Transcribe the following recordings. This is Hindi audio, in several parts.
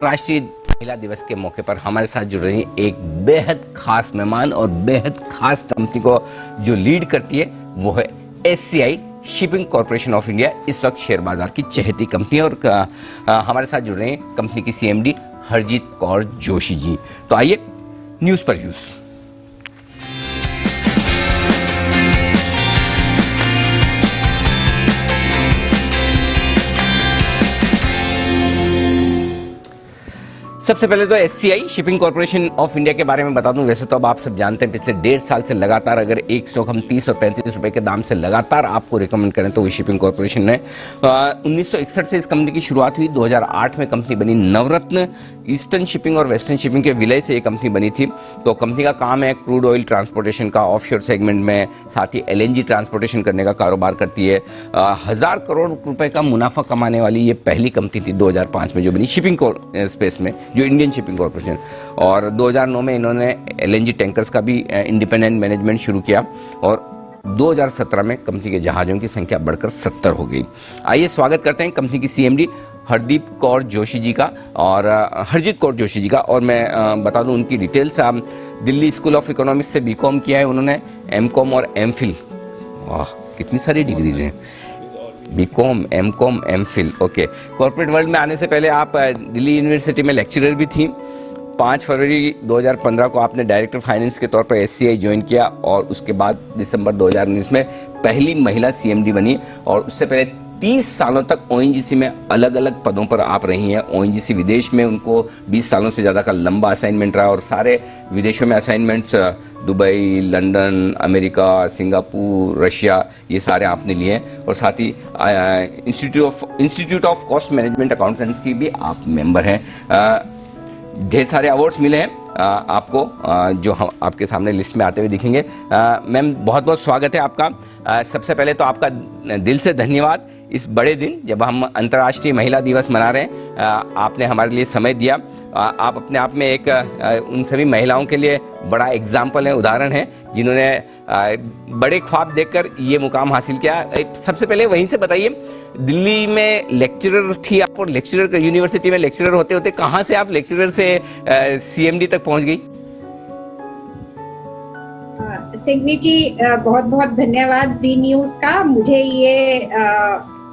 राष्ट्रीय महिला दिवस के मौके पर हमारे साथ जुड़ रही एक बेहद खास मेहमान और बेहद खास कंपनी को जो लीड करती है वो है SCI shipping corporation of India. इस वक्त शेयर बाजार की चहेती कंपनी और हमारे साथ जुड़ रहे हैं कंपनी की सीएमडी हरजीत कौर जोशी जी। तो आइए न्यूज पर न्यूज। सबसे पहले तो SCI shipping corporation of India के बारे में बता दूं। वैसे तो अब आप सब जानते हैं पिछले 1.5 साल से लगातार अगर 100 हम 30 और 35 रुपए के दाम से लगातार आपको रिकमेंड करें तो वो शिपिंग कॉर्पोरेशन है। 1961 से इस कंपनी की शुरुआत हुई। 2008 में कंपनी बनी। नवरत्न ईस्टर्न शिपिंग और वेस्टर्न शिपिंग के विलय से ये कंपनी बनी थी। तो कंपनी का काम है क्रूड ऑयल ट्रांसपोर्टेशन का, ऑफशोर सेगमेंट में, साथ ही एलएनजी ट्रांसपोर्टेशन करने का कारोबार करती है। 1000 करोड़ रुपए का मुनाफा कमाने वाली ये पहली कंपनी थी 2005 में जो बनी शिपिंग स्पेस में, जो इंडियन शिपिंग कॉर्पोरेशन। और 2009 में इन्होंने एलएनजी टैंकर्स का भी इंडिपेंडेंट मैनेजमेंट शुरू किया और 2017 में कंपनी के जहाज़ों की संख्या बढ़कर 70 हो गई। आइए स्वागत करते हैं कंपनी की सीएमडी हरदीप कौर जोशी जी का और हरजीत कौर जोशी जी का। और मैं बता दूं उनकी details. Delhi school of economics से बीकॉम किया है उन्होंने, एमकॉम और एमफिल। वाह, कितनी सारी डिग्रीज हैं। BCom, MCom, MPhil. Okay. Corporate world में आने से पहले आप दिल्ली यूनिवर्सिटी में लेक्चरर भी थी। 5 फरवरी 2015 को आपने डायरेक्टर फाइनेंस के तौर पर एससीआई ज्वाइन किया और उसके बाद दिसंबर 2019 में पहली महिला सीएमडी बनी। और उससे पहले 30 सालों तक ओएनजीसी में अलग अलग पदों पर आप रही हैं। ओएनजीसी विदेश में उनको 20 सालों से ज़्यादा का लंबा असाइनमेंट रहा और सारे विदेशों में assignments Dubai, London, America, Singapore, Russia, ये सारे आपने लिए हैं। और साथ ही institute of cost management accountants की भी आप मेंबर हैं। ढेर सारे अवार्ड्स मिले हैं आपको जो हम आपके सामने लिस्ट में आते हुए दिखेंगे। मैम, बहुत बहुत स्वागत है आपका। सबसे पहले तो आपका दिल से धन्यवाद इस बड़े दिन जब हम अंतर्राष्ट्रीय महिला दिवस मना रहे हैं। आपने हमारे लिए समय दिया। आप अपने आप में एक उन सभी महिलाओं के लिए बड़ा एग्जाम्पल है, उदाहरण है, जिन्होंने बड़े ख्वाब देखकर ये मुकाम हासिल किया। सबसे पहले वहीं से बताइए, दिल्ली में लेक्चरर थी आप और लेक्चरर यूनिवर्सिटी में लेक्चरर होते होते कहाँ से आप लेक्चरर से सीएमडी तक पहुँच गई? सिंघवी जी, बहुत बहुत धन्यवाद जी न्यूज का। मुझे ये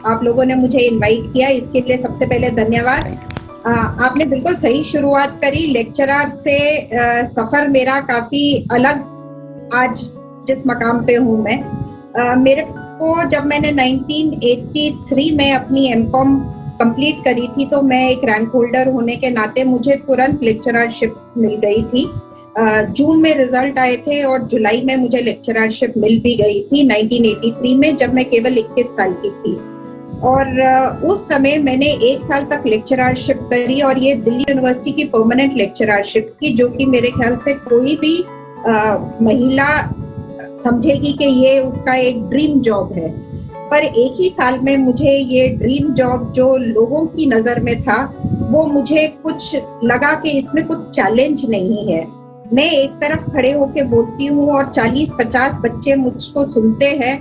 आप लोगों ने मुझे इनवाइट किया, इसके लिए सबसे पहले धन्यवाद। आपने बिल्कुल सही शुरुआत करी। लेक्चरर से सफर मेरा काफी अलग आज जिस मकाम पे हूँ मैं। मेरे को जब मैंने 1983 में अपनी एमकॉम कंप्लीट करी थी तो मैं एक रैंक होल्डर होने के नाते मुझे तुरंत लेक्चररशिप मिल गई थी। जून में रिजल्ट आए थे और जुलाई में मुझे लेक्चररशिप मिल भी गई थी 1983 में, जब मैं केवल 21 साल की थी। और उस समय मैंने 1 साल तक लेक्चररशिप करी और ये दिल्ली यूनिवर्सिटी की परमानेंट लेक्चररशिप थी, जो कि मेरे ख्याल से कोई भी महिला समझेगी कि ये उसका एक ड्रीम जॉब है। पर एक ही साल में मुझे ये ड्रीम जॉब जो लोगों की नजर में था, वो मुझे कुछ लगा कि इसमें कुछ चैलेंज नहीं है। मैं एक तरफ खड़े होके बोलती हूँ और 40-50 बच्चे मुझको सुनते हैं।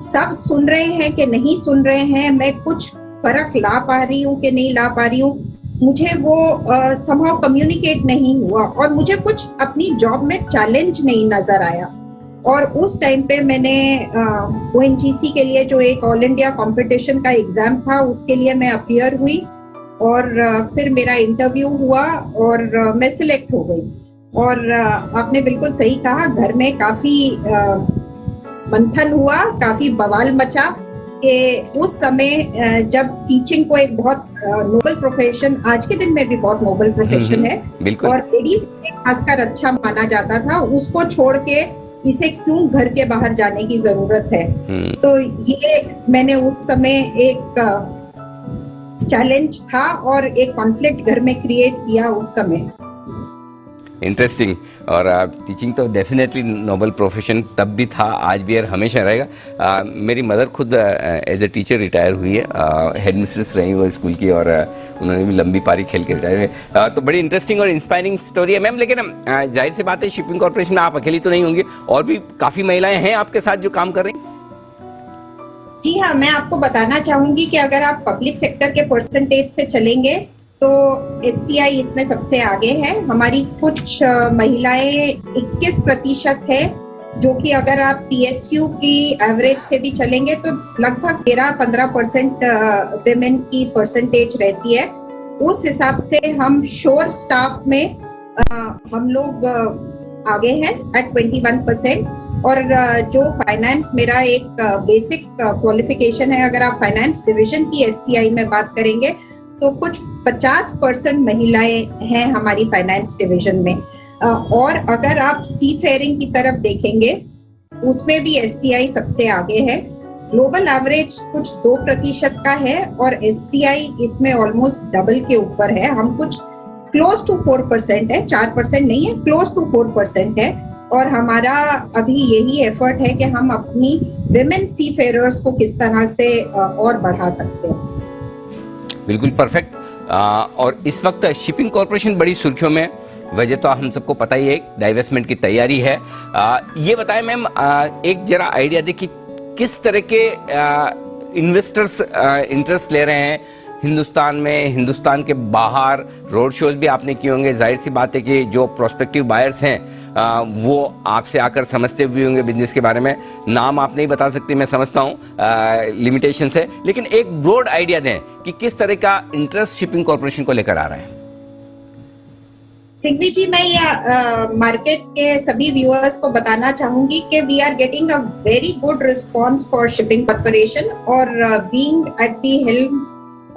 सब सुन रहे हैं कि नहीं सुन रहे हैं, मैं कुछ फर्क ला पा रही हूँ कि नहीं ला पा रही हूँ, मुझे वो समहाउ कम्युनिकेट नहीं हुआ और मुझे कुछ अपनी जॉब में चैलेंज नहीं नजर आया। और उस टाइम पे मैंने ओएनजीसी के लिए जो एक ऑल इंडिया कंपटीशन का एग्जाम था, उसके लिए मैं अपीयर हुई और फिर मेरा इंटरव्यू हुआ और मैं सिलेक्ट हो गई। और आपने बिल्कुल सही कहा, घर में काफी मंथन हुआ, काफी बवाल मचा कि उस समय जब टीचिंग को एक बहुत नोबल प्रोफेशन, आज के दिन में भी बहुत नोबल प्रोफेशन है और लेडीज खासकर अच्छा माना जाता था, उसको छोड़ के इसे क्यों घर के बाहर जाने की जरूरत है। तो ये मैंने उस समय एक चैलेंज था और एक कॉन्फ्लिक्ट घर में क्रिएट किया उस समय। इंटरेस्टिंग। और टीचिंग तो डेफिनेटली नोबल प्रोफेशन तब भी था, आज भी और हमेशा रहेगा। मेरी मदर खुद एज ए टीचर रिटायर हुई है, हेड मिस्ट्रेस रही वो स्कूल की और उन्होंने भी लंबी पारी खेल के रिटायर हुए। तो बड़ी इंटरेस्टिंग और इंस्पायरिंग स्टोरी है मैम। लेकिन जाहिर सी बात है, शिपिंग कॉर्पोरेशन में आप अकेली तो नहीं होंगी, और भी काफ़ी महिलाएं हैं आपके साथ जो काम कर रही? जी हाँ, मैं आपको बताना चाहूंगी कि अगर आप पब्लिक सेक्टर के परसेंटेज से चलेंगे तो SCI इसमें सबसे आगे है। हमारी कुछ महिलाएं 21% है, जो कि अगर आप PSU की एवरेज से भी चलेंगे तो लगभग 13-15% विमेन की परसेंटेज रहती है। उस हिसाब से हम श्योर स्टाफ में हम लोग आगे हैं एट 21%। और जो फाइनेंस, मेरा एक बेसिक क्वालिफिकेशन है, अगर आप फाइनेंस डिवीजन की SCI में बात करेंगे तो कुछ 50% महिलाएं हैं हमारी फाइनेंस डिवीजन में। और अगर आप सी फेयरिंग की तरफ देखेंगे उसमें भी SCI सबसे आगे है। ग्लोबल एवरेज कुछ 2% का है और SCI इसमें ऑलमोस्ट डबल के ऊपर है। हम कुछ क्लोज टू 4% है, 4% नहीं है, क्लोज टू 4% है। और हमारा अभी यही एफर्ट है कि हम अपनी विमेन सी फेयरर्स को किस तरह से और बढ़ा सकते हैं। बिल्कुल परफेक्ट। और इस वक्त शिपिंग कॉर्पोरेशन बड़ी सुर्खियों में, वजह तो हम सबको पता ही है, डाइवेस्टमेंट की तैयारी है। ये बताएं मैम, एक जरा आइडिया दे कि किस तरह के इन्वेस्टर्स इंटरेस्ट ले रहे हैं हिंदुस्तान में, हिंदुस्तान के बाहर। रोड शोज भी आपने किए होंगे, जाहिर सी बात है कि जो प्रोस्पेक्टिव बायर्स हैं वो आपसे आकर समझते भी होंगे बिजनेस के बारे में। नाम आप नहीं बता सकते, मैं समझता हूँ लिमिटेशन है, लेकिन एक ब्रॉड आइडिया दें कि किस तरह का इंटरेस्ट शिपिंग कॉर्पोरेशन को लेकर आ रहा है। सिंघवी जी, मैं ये मार्केट के सभी व्यूअर्स को बताना चाहूंगी कि we are getting a very good response for shipping corporation. और being at the helm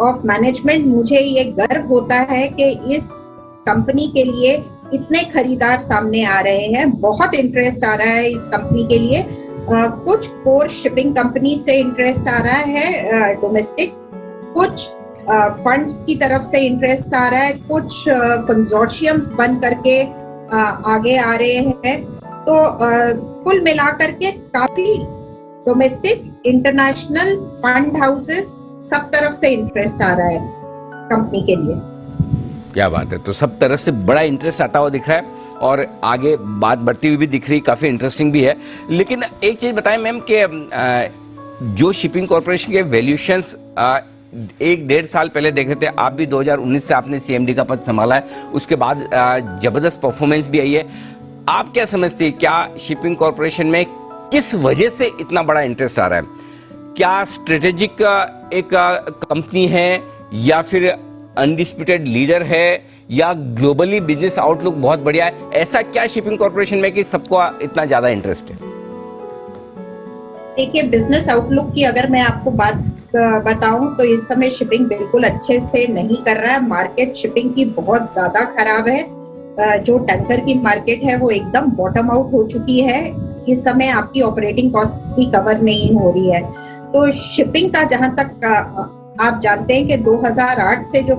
of management, मुझे ये गर्व होता है कि इस कंपनी के लिए इतने खरीदार सामने आ रहे हैं। बहुत इंटरेस्ट आ रहा है इस कंपनी के लिए। कुछ कोर शिपिंग कंपनी से इंटरेस्ट आ रहा है डोमेस्टिक, कुछ फंड्स की तरफ से इंटरेस्ट आ रहा है, कुछ कंसोर्शियम्स बन करके आगे आ रहे हैं। तो कुल मिलाकर के काफी डोमेस्टिक, इंटरनेशनल, फंड हाउसेस, सब तरफ से इंटरेस्ट आ रहा है कंपनी के लिए। क्या बात है। तो सब तरफ से बड़ा इंटरेस्ट आता हुआ दिख रहा है और आगे बात बढ़ती हुई भी दिख रही, काफी इंटरेस्टिंग भी है। लेकिन एक चीज बताएं मैम कि जो शिपिंग कॉर्पोरेशन के वैल्यूएशंस 1-1.5 साल पहले देख रहे थे, आप भी 2019 से आपने CMD का पद संभाला है, उसके बाद जबरदस्त परफॉर्मेंस भी आई है। आप क्या समझते हैं, क्या शिपिंग कॉर्पोरेशन में किस वजह से इतना बड़ा इंटरेस्ट आ रहा है? क्या स्ट्रेटेजिक एक कंपनी है, या फिर अनडिस्प्यूटेड लीडर है, या ग्लोबली बिजनेस आउटलुक बहुत बढ़िया है? ऐसा क्या शिपिंग कॉर्पोरेशन में कि सबको इतना ज्यादा इंटरेस्ट है? देखिए, बिजनेस आउटलुक की अगर मैं आपको बात बताऊं तो इस समय शिपिंग बिल्कुल अच्छे से नहीं कर रहा है। मार्केट शिपिंग की बहुत ज्यादा खराब है। जो टैंकर की मार्केट है वो एकदम बॉटम आउट हो चुकी है। इस समय आपकी ऑपरेटिंग कॉस्ट भी कवर नहीं हो रही है। तो शिपिंग का, जहां तक आप जानते हैं कि 2008 से जो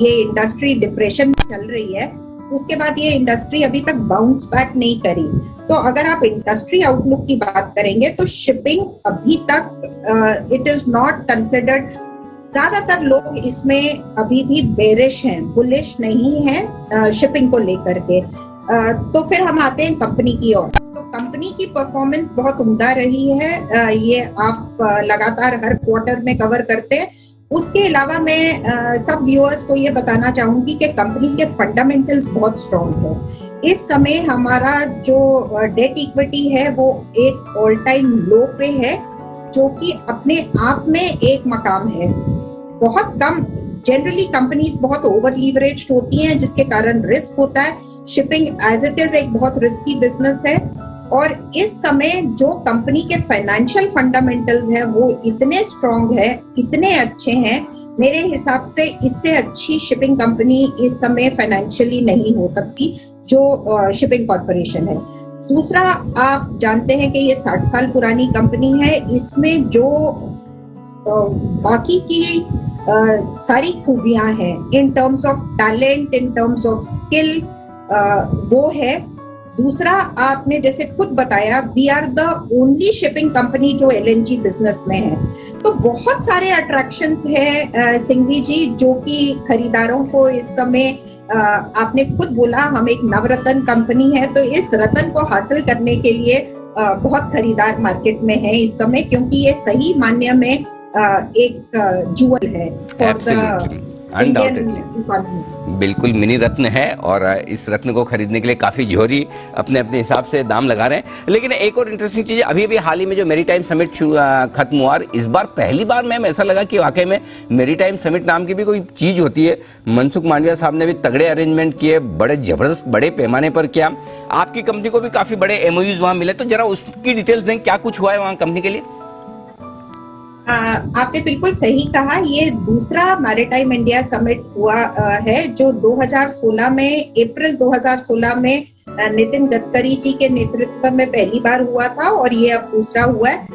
ये इंडस्ट्री डिप्रेशन में चल रही है, उसके बाद ये इंडस्ट्री अभी तक बाउंस बैक नहीं करी। तो अगर आप इंडस्ट्री आउटलुक की बात करेंगे तो शिपिंग अभी तक इट इज नॉट कंसिडर्ड। ज्यादातर लोग इसमें अभी भी बेरिश हैं, बुलिश नहीं है शिपिंग को लेकर के। तो फिर हम आते हैं कंपनी की ओर। तो कंपनी की परफॉर्मेंस बहुत उम्दा रही है, ये आप लगातार हर क्वार्टर में कवर करते हैं। उसके अलावा मैं सब व्यूअर्स को ये बताना चाहूंगी कि कंपनी के फंडामेंटल्स बहुत स्ट्रॉन्ग है। इस समय हमारा जो डेट इक्विटी है वो एक ऑल टाइम लो पे है, जो कि अपने आप में एक मकाम है। बहुत कम, जनरली कंपनीज बहुत ओवर लीवरेज्ड होती हैं, जिसके कारण रिस्क होता है। शिपिंग एज इट इज एक बहुत रिस्की बिजनेस है। और इस समय जो कंपनी के फाइनेंशियल फंडामेंटल्स हैं वो इतने स्ट्रॉन्ग है, इतने अच्छे हैं, मेरे हिसाब से इससे अच्छी शिपिंग कंपनी इस समय फाइनेंशियली नहीं हो सकती जो शिपिंग कॉर्पोरेशन है। दूसरा, आप जानते हैं कि ये 60 साल पुरानी कंपनी है। इसमें जो बाकी की सारी खूबियां हैं in terms of talent, in terms of skill, वो है। दूसरा, आपने जैसे खुद बताया, we are the only shipping company जो LNG बिजनेस में है। तो बहुत सारे अट्रैक्शंस है सिंघवी जी, जो कि खरीदारों को इस समय, आपने खुद बोला हम एक नवरत्न कंपनी है, तो इस रत्न को हासिल करने के लिए बहुत खरीदार मार्केट में है इस समय, क्योंकि ये सही मान्य में एक जूअल है फॉर द Undoubtedly. इकोनॉमी। बिल्कुल मिनी रत्न है और इस रत्न को खरीदने के लिए काफी जोहरी अपने अपने हिसाब से दाम लगा रहे हैं। लेकिन एक और इंटरेस्टिंग चीज, अभी अभी हाल ही में जो मैरीटाइम समिट खत्म हुआ, इस बार पहली बार मैम ऐसा लगा कि वाकई में मैरीटाइम समिट नाम की भी कोई चीज होती है। मनसुख मांडविया साहब ने भी तगड़े अरेंजमेंट किए, बड़े जबरदस्त बड़े पैमाने पर किया। आपकी कंपनी को भी काफी बड़े एमओयूज वहां मिले, तो जरा उसकी डिटेल्स दें, क्या कुछ हुआ है वहां कंपनी के लिए? आपने बिल्कुल सही कहा, ये दूसरा मैरीटाइम इंडिया समिट हुआ है जो 2016 में, अप्रैल 2016 में नितिन गडकरी जी के नेतृत्व में पहली बार हुआ था और ये अब दूसरा हुआ है।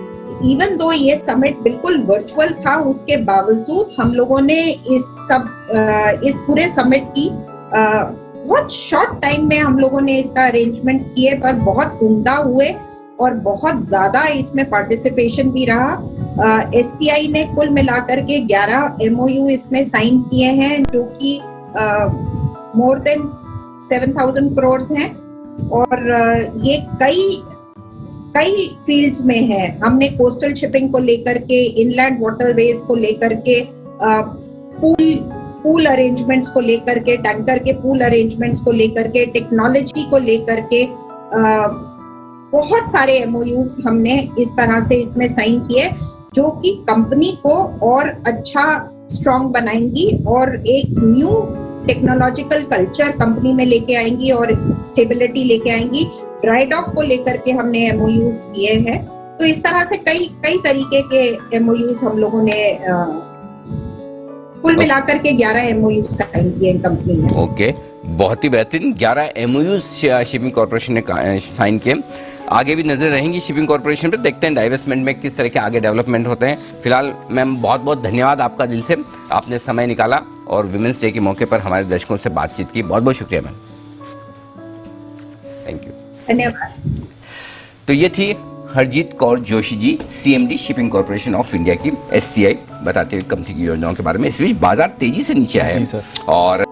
इवन दो ये समिट बिल्कुल वर्चुअल था, उसके बावजूद हम लोगों ने इस पूरे समिट की बहुत शॉर्ट टाइम में हम लोगों ने इसका अरेंजमेंट्स किए, पर बहुत उम्दा हुए और बहुत ज्यादा इसमें पार्टिसिपेशन भी रहा। SCI ने कुल मिलाकर के 11 MOU इसमें साइन किए हैं जो कि मोर देन 7,000 करोड़ हैं और ये कई फील्ड्स में है। हमने कोस्टल शिपिंग को लेकर के, इनलैंड वाटरवेज को लेकर के, पूल अरेंजमेंट्स को लेकर के, टैंकर के पूल अरेंजमेंट्स को लेकर के, टेक्नोलॉजी को लेकर के बहुत सारे MOUs हमने इस तरह से इसमें साइन किए जो कि कंपनी को और अच्छा स्ट्रॉन्ग बनाएंगी और एक न्यू टेक्नोलॉजिकल कल्चर कंपनी में लेके आएंगी और स्टेबिलिटी लेके आएंगी। ड्राई डॉक को लेकर के हमने MOUs किए हैं। तो इस तरह से कई तरीके के MOUs हम लोगों ने कुल मिलाकर के 11 MOUs साइन किए कंपनी में। ओके, बहुत ही बेहतरीन। 11 MOUs शिपिंग कॉर्पोरेशन ने साइन किए। आगे भी नजर रहेंगी शिपिंग कॉर्पोरेशन पे, देखते हैं डाइवेस्टमेंट में किस तरह के आगे डेवलपमेंट होते हैं। फिलहाल मैम बहुत बहुत धन्यवाद आपका दिल से, आपने समय निकाला और विमेंस डे के मौके पर हमारे दर्शकों से बातचीत की। बहुत बहुत शुक्रिया मैम, थैंक यू। धन्यवाद। तो ये थी Harjeet Kaur Joshi ji, CMD shipping corporation of India की, SCI, बताते हुए कंपनी की योजनाओं के बारे में। इस बीच बाजार तेजी से नीचे आया है और